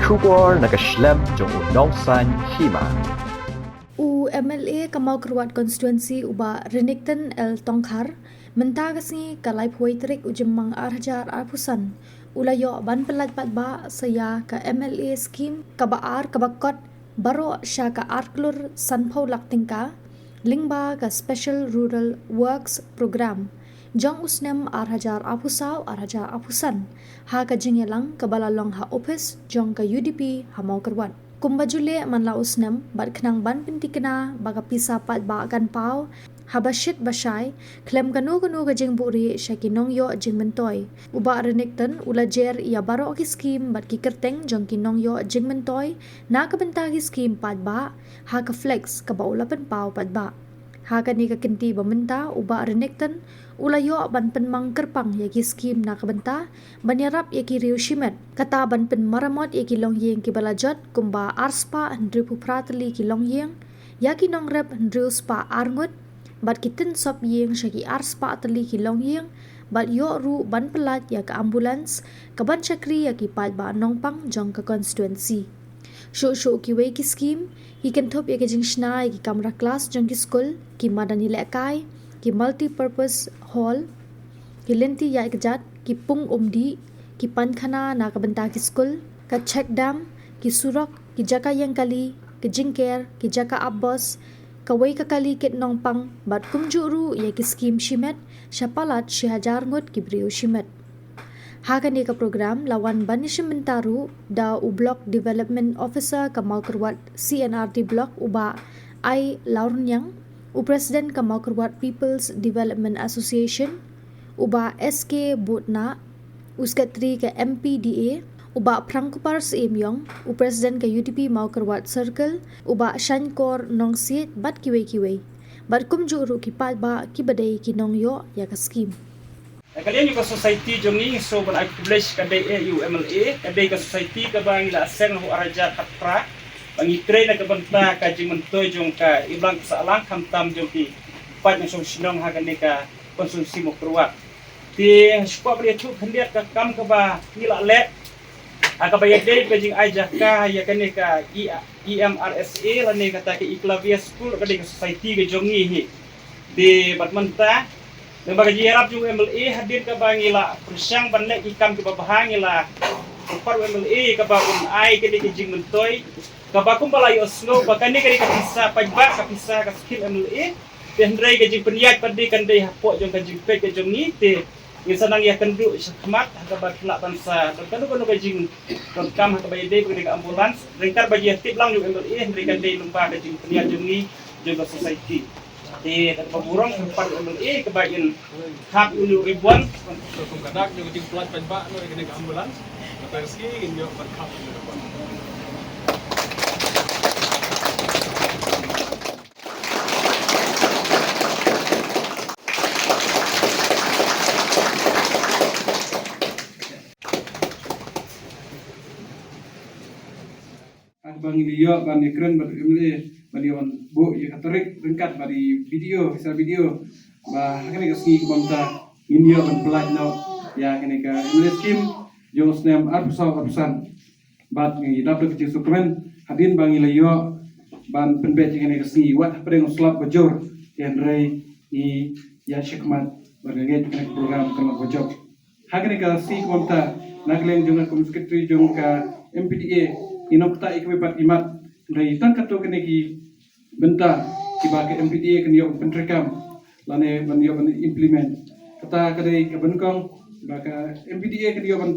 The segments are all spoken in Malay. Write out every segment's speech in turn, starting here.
Shubor nakaslem jong unongsan hima. MLA Kamau Keruat Konstituensi uba Renekton El Tongkhar mentagasi kalai puitrik ujemang arjar arpusan ulayo ban pelat ba saya ka MLA skim kabaar kabakot baro sya ka arklur sanpau laktingka lingba ka Special Rural Works Program jong usnem arhajar apusau arhajar apusan ha ka jingelang kabalalong ha office jong ka UDP Hamau Keruat kumbajule manla usnem bat khnang ban pintikna baga pisa pat ba kan pau habashit basai klem kanu ga jing buri shakinong yo jing mentoy uba renekton ulajer ya baro ki skim bat ki kerteng jong kinong yo jing mentoy na ka benta ki skim pat ba ha ka flex ka ba ulapan pau pat ba ha ka ni ka kinti ba menta uba renekton ulayo ban penmang kerpang yaki skim na kabenta banyarap yaki riu shimet kata ban pen maramot yaki longyeng ki balajot kumba arspa hendri pupratli ki longyeng yaki nongrep hendri spa arngut bat kitin sop yeng shaki arspa atli ki longyeng bat yo ru ban pelat ya ka ambulans kaban chakri yaki pat ba nongpang jong ka konstituensi shu ki wei ki skim hi kan thop yaki jing shna yaki kamra class jong ki school ki madani lekai ki multi-purpose hall, ki lenti ya ikjat, ki pung umdi, ki pankhana na kabenta ki school, ka check dam, ki surok, ki jaka yang kali, ki jingker, ki jaka abbas, ka wei ka kali kit nongpang, bat kumjuru ya ki skim shimet, syapalat syihajar ngut ki beriu shimet. Haga ni ka program lawan banishim mentaru da u block development officer Kamau Keruat CNRD block uba ai laurnyang u Presiden Kamau Keruat People's Development Association, uba SK Butna, u Sekretari ke MPDA, uba Prangkupar Seemyong, u Presiden ke UDP Mau Keruat Circle, uba Shankor Nongsit bat kiwei. Bat kumjuru ki pat ba ki badai ki nongyo ya ka skim. Kalian juga society jongi so ban establish kadai EU MLA, kadai ka society ka bang ila seng ho araja kapra. Bangi train na kabanta ka jing mentoy jong ka ibang sa alang kamtam jong ki pat na song sinong hagan ni ka konsumsi mo Keruat ti spa bri tu khandiat ka kam ka ba nila le aka ba yade ka jing aja ka ya kan ni ka EMRSA la ni ka ta ki Iklavia school ka di society ka jongi hi di batmanta nang baga ji harap jong MLA hadir ka ba ngila persyang banle ikam ka ba bahangila par MLA ka ba ai ka di jing mentoy kabakum balay oslo bakani kari kapisa pajba kapisa ka skill MLA pendray ka jing peniat padi kanday hapo jong ka jing pe ka jong ni te insanang ya kendu syahmat ka bakla bansa kanu ka jing kam ka bayade ka ambulans ringkar baji tip lang jong MLA hendri kanday lumpa ka jing peniat jong ni jong ka society te ka paburong par MLA ka bayin hak ulu ribuan kung kadak jong jing plat pajba no ka ambulans Perski inyo berkap bang video ban ekran ban MLA ban bu ya katarik ringkat bari video kisah video ba hakane ka ski bangta India ban pelat no ya kene ka MLA skim jong snem arpusan bat ngi dapat ke suplemen hadin bang ilayo ban penbet kene ka ski wat pedeng slap bajor yan rei i ya shikmat bergaget kene program kama bajor hakane ka ski bangta nagleng jong ka sekretari jong ka MPDA inokta ikwe pat imat dari tan kato kene ki benta ki ba ke MPDA kan yo pentrekam lane ban yo ban implement kata kadai ka benkong ba ka MPDA kan yo ban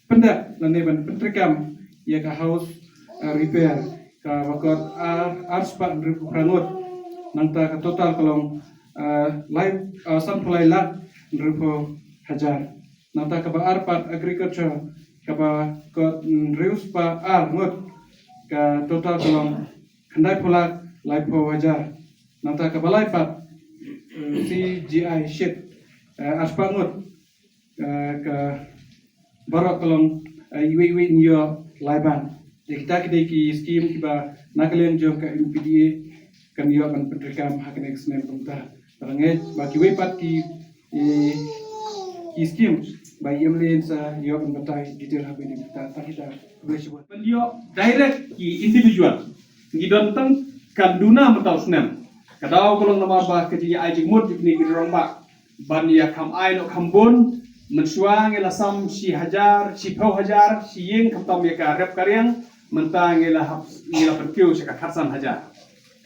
penda lane ban pentrekam ya ka house repair ka bakot arspa rangut nangta ka total kolong live sampulai lak rupo hajar nangta ka ba arpat agriculture kapa ko reus pa ngot ka total kolong khandai pulak laipo wajar nanta ka balai pat CGI ship aspa ngot ka barok kolong iwi nyo laiban kita ki skim kiba nakalen jong ka MPDA kan yo ban pentrekam hakane snem kumta ranget baki we pat ki skim Baik MLA sa yo kan batai detail habis ni kita boleh sebut. Pendio direct ki individual. Gidon tang kanduna mentau senam. Kadau kolong nama bah kejiya ai jingmut ni kirong ba. Ban ya kam ai no kambon mensuang ila sam si hajar si pau hajar si yeng kam tam ya ka rep karyang mentang ila perkiu si ka kharsan hajar.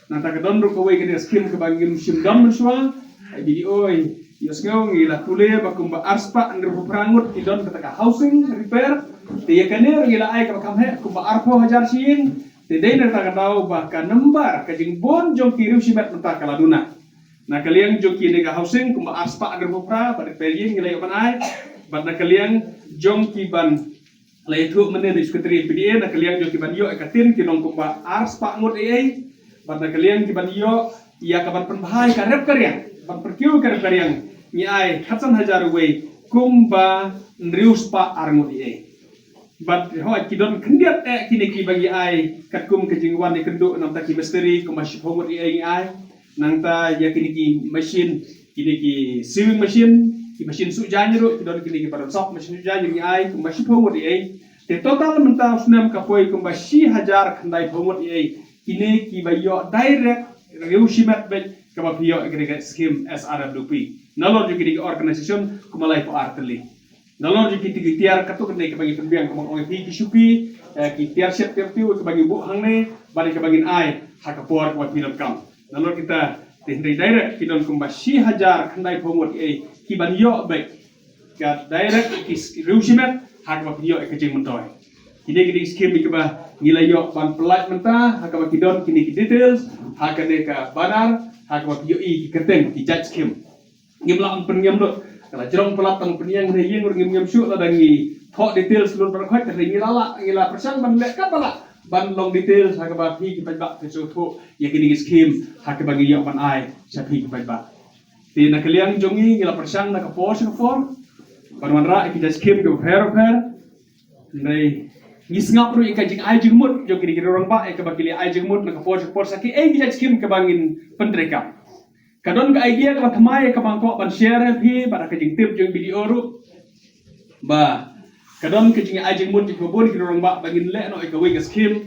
Nanta kadon ru ko we ke skim ke bangim sim dam mensuang ai video Yosngau ngila kule bakum ba arspa under prangut idon ketaka housing repair te yakanir ngila ai ka kamhe kumba arpo hajar sin te dei na taka dau ba ka number ka jing bon jong kiru simet menta kaladuna na kaliang jong ki nega housing kumba arspa under pra ba repair yin ngila yapan ai ba na kaliang jong ki ban lai thu mene di sekretari PDA na kaliang jong ki ban yo ekatin kinong kumba arspa ngut ai ba na kaliang ki ban yo ya ka ban penbahai ka rep karyang ban perkiu ka rep karyang ni ai khatsan hajar we kumba nrius pa arngut ie bat ho kidon kendiat kini ki bagi ai katkum kejingwan ni kenduk nam ta ki misteri kumba shipomut ie ai nang ta ya kini ki machine kini ki sewing machine ki machine su janjru kidon kini ki paron sok machine janjru ai kumba shipomut ie te total menta sunam ka poi kumba shi hajar khandai pomut ie kini ki bayo direct reusimat be kaba pio agregat scheme SRWP nalor juga di organisation kumalai po arteli nalor juga di tiar katuk ne ke bagi pembiang kumang OFP kisupi ki tiar set tertiu ke bagi bu hangne bari ke bagi ai hakapor ke film kam nalor kita tindri direct kidon kumba shi hajar khandai pomot ki ban yo baik ka direct ki rusimet hakaba pio ke jing mentoy kini scheme ke ba nilai yo ban pelat menta hakaba kidon kini details hakane ka banar hakaba pio ki keteng ki judge scheme ngimlang penyam do kala jerong pelat tang penyang ne yeng ngim su la dangi thok detail seluruh berkhot ke ngi lala ngila persang ban lek ka bala ban long detail ha ka ba phi ki ba ke so tho ye kini scheme ha ke bagi yok ban ai sa phi ki ba ti na kaliang jongi ngila persang na ka for sa for ban man ra ki scheme ke fair nei ngisngap ru ka jing ai jingmut jo kini orang ba ke bagi ai jingmut na ka for sa ki ki scheme ke bangin pentreka kadon ka idea ka thamai ka bangko ban share phi pada ka jing tip jeng video ru ba kadon ka jing ajing mun ji kobon ki rong ba bangin le no ka we scheme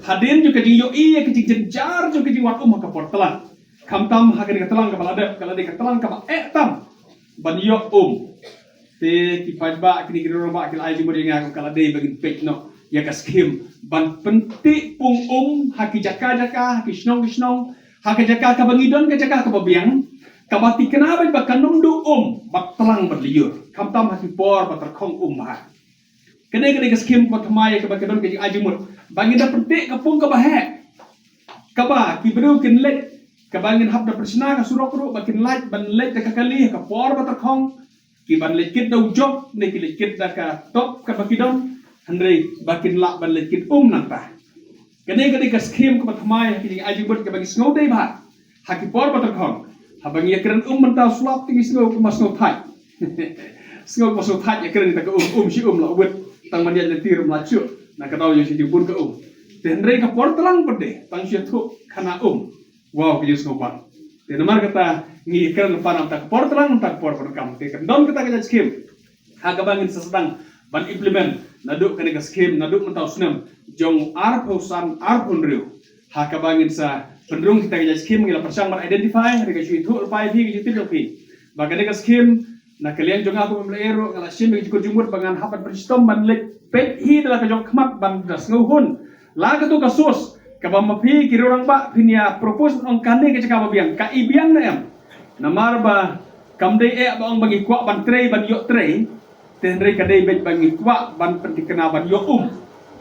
hadin ju ka jing yo ka jing jenjar ju ka jing wat ka portalan kam tam ha ka telang ka balade kala de ka telang ka ba tam ban yo te ki ba ki rong ba ki ajing mun nga kala de bangin pek no ya ka scheme ban penti pung ha ki jaka ki snong haka jaka ka bangidon ka jaka ka babiang ka bati kenaba ba kanung du bat telang berliur kam tam haki por ba terkong ha kene ka scheme ko thamai ka bakadon ka ajimut bangin da petik ka pung ka bahe ka ba ki bru kin let ka bangin hab da persna ka surok ru bakin laj ban let ka kali ka por ba terkong ki ban let kit da ujok ne ki let kit da ka top ka bakidon handre bakin la ban let kit nanta kene ka scheme ko thamai ki ajimut ka bagi snow day ba haki por ba terkong habang ya keren mentau slap tinggi snow ko mas snow thai snow mas snow thai ya keren ta ka si la ubet tang man ya tir mlachu na ka daw yo si dibun ka tenre ka por telang pede tang si thu kana wow ki snow ban te namar kata ngi keren panam ta por telang ta por kam te don kata ka scheme ha ka bangin sesedang ban implement naduk kene ka scheme naduk mentau snam jong arposan arpunriu ha ka bangin sa pendrung kita kerja scheme ngila persang ban identify rega shui thu pai phi ki tip pi bagane ka scheme na kalian jong aku melaero ngala sim ki jumur bangan hapat berstom ban lek pet hi dalam ka jong khmat ban das nguhun la ka tu ka sos ka ba mapi ki orang ba pinia propose ong kane ke cakap biang ka ibiang na em namar ba kamdei ba ong bagi kwa ban trei ban yok trei tenre ka dei bet bagi kwa ban pentikena ban yok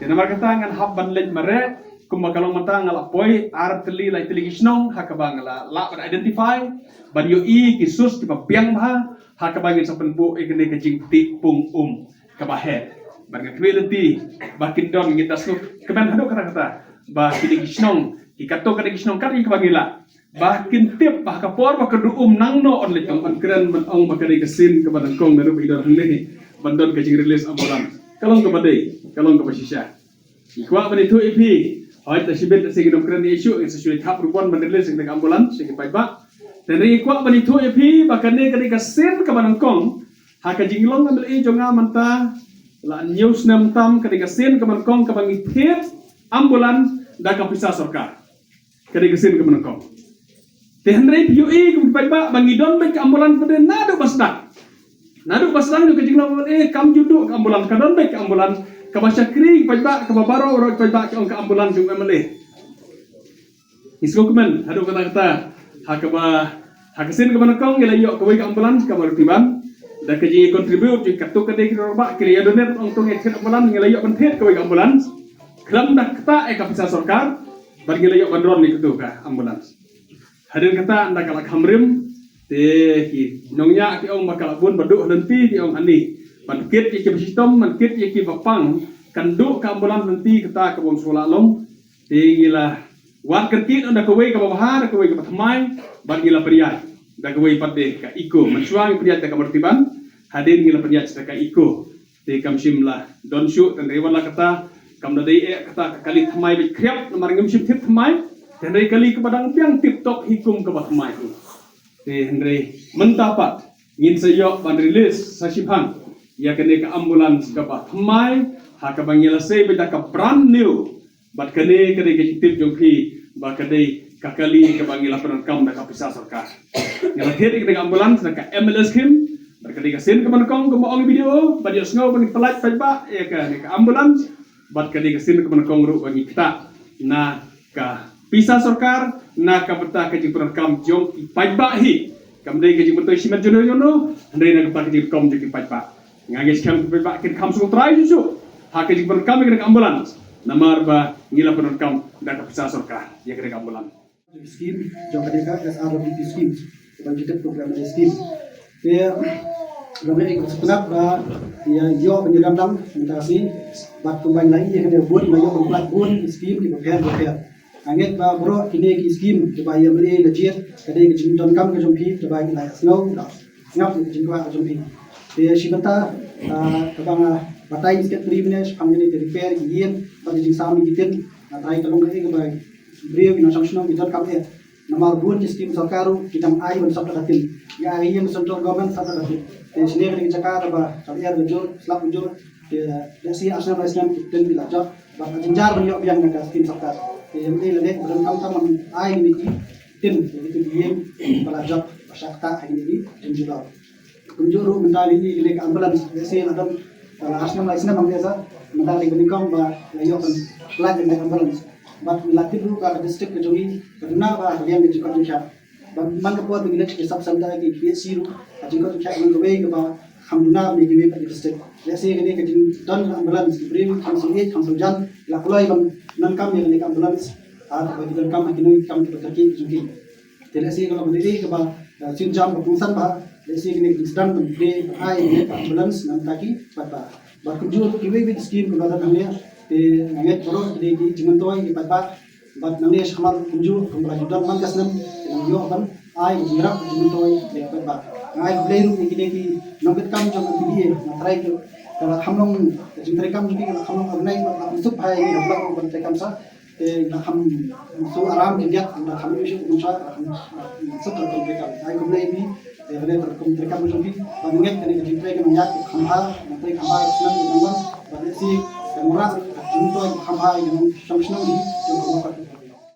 te namar kata ngan hab ban lek mare kumba kalong mata ngala poi arteli lai teli kisnong hakabang la ban identify ban yo ki sus ki biang ba hakabang sa penpu ikene ka jing ti pung ka ba he ban ka kwelenti bakin don ngita su kemen hado kata ba kini kisnong ikato ka kisnong kari ka bangila bakin tip ba ka por ba kedu nang no on le tong ban keren ban ong ba kari kesin ka ban kong meru idor hne bandon ka jing release ambulan kalong ka badai kalong ka basisya ikwa ban itu ipi Hai ta sibet segi dom keren isu sesuai thap rupon mendeles sing ambulan segi pai ba dan ri kwa bani thu epi bakane kani ka sen ka banangkong haka jinglong MLA jonga manta la news nam tam kadika sen kamankong kabangi thet ambulan da kapisa sarkar kadika sen kamankong te handre PUE kum paiba bangi don baik ambulan pada nadu basdang jo jinglong MLA kam judu ambulan kadon baik ambulan kabasya kri paiba kababaro ro paiba ke ambulan jung MLA isgo kumen hadu kata hakasin kamankong ngelayo kawai ke ambulan kamar tiban dan kerja kontribut di kartu kedai kita robak kira donat untuk ngecek ambulan ngelayak bentet kawai ambulan kelam dah kata kapisa sarkar bagi ngelayak bandron ni ketu ka ambulan hadir kata anda kalak hamrim te ki nongnya ki ong bakal bun baduk nanti di ong ani bankit ki besistom bankit ki bapang kanduk ka ambulan nanti kata ka bong sulalong te gila wat kertit anda kawai ka babahar kawai ka patmai bagi la periat da kawai pada ka iko mensuang periat ka martiban hadir ngila periat ka iko te kam simla don syu tan rewala kata kam dai kata kali thamai be kriap namar ngim sim thit thamai dan dai kali ke padang piang tiktok hikum ke thamai tu te hendre mentapat ngin sayo ban rilis sa simhang ya kene ka ambulans ka thamai ha ka bangila sei be da ka brand new bat kene ke tip jongpi ba kadai kakali ke bangila perekam da kapisa sarkar ngala thet ke ambulans da ka MLS kim berkali sen ke manakong ke moong video badi sngo bani pelat paiba ya ka ni ka ambulans bat kali sen ke manakong ru bagi kita na ka pisa sarkar na ka beta ke perekam jong paiba hi kamdai ke beto simet jono ndai na ka ke kom jong paiba ngagis kam paiba ke kam su trai ju ha ke perekam ke ambulans namar ba ngila perekam da ka pisa sarkar ya ke ambulans scheme जो करेगा SRWP scheme budgeted program scheme ya ramai ikut sebenap ya yo penyelam mentasi bat kembali lagi yang ada buat mayo pembuat buat scheme di prepare angin ba bro kini ki scheme coba ya beli legit kadai ke jinton kam ke jompi coba kita snow ngap ke jinwa jompi ya sibata kabang batai sket privilege family repair yen bagi jing sami gitin trai kalong ke ba beliau ina sangsno kita kapnya nomor 2 sistem sarkaru kita ai ban sabda katil ya ai yang central government sabda katil dan sini kita cakap apa kalian bujur selap bujur ya si asal Islam dan bila jauh bahkan jenjar banyak yang nak sistem sarkar yang ini lelek berengkau taman ai ni tim itu dia bila jauh masyarakat ini dan juga kunjuru mentari ini lelek ambulans ya si ada asal Islam biasa mentari berengkau bah layak pelajar dengan ambulans bat milatih dulu ke distrik ke Jogi karena bah kalian di Jakarta Pusat man kepuat mengilat ke sab samda ke PSC ru Jakarta Pusat man kewe ke bah hamduna di kewe ke distrik ya sih ini ke dan ambulans brim kamsulit kamsujan la kulai bang nan kam yang ke ambulans bagi dan kam kini kam ke Turki Jogi jadi sih kalau berdiri ke bah sinjam pengurusan bah ya sih ini sedang berdiri ai ini ambulans nan taki bat kunjur kewe ke scheme ke badan namanya nganget baru di jimentoi di pat bat nang les kamar kunju kumrajudan man kasnam yang yo ban ai jirap jimentoi di pat ngai bleru ki nongket kam jong video na try ke kala hamlong jintrai kam ji kala hamlong agnai ma sup hai ni hamlong ban trai kam sa na ham so aram ke diat na ham isu kunsa sup ka kom kam ai kom lei bi le ter kom trai kam jong bi ban nget ke jintrai ke manyak khamha na trai khamha islam ni nangwan ban si orang untuk hamai yang sama-sama di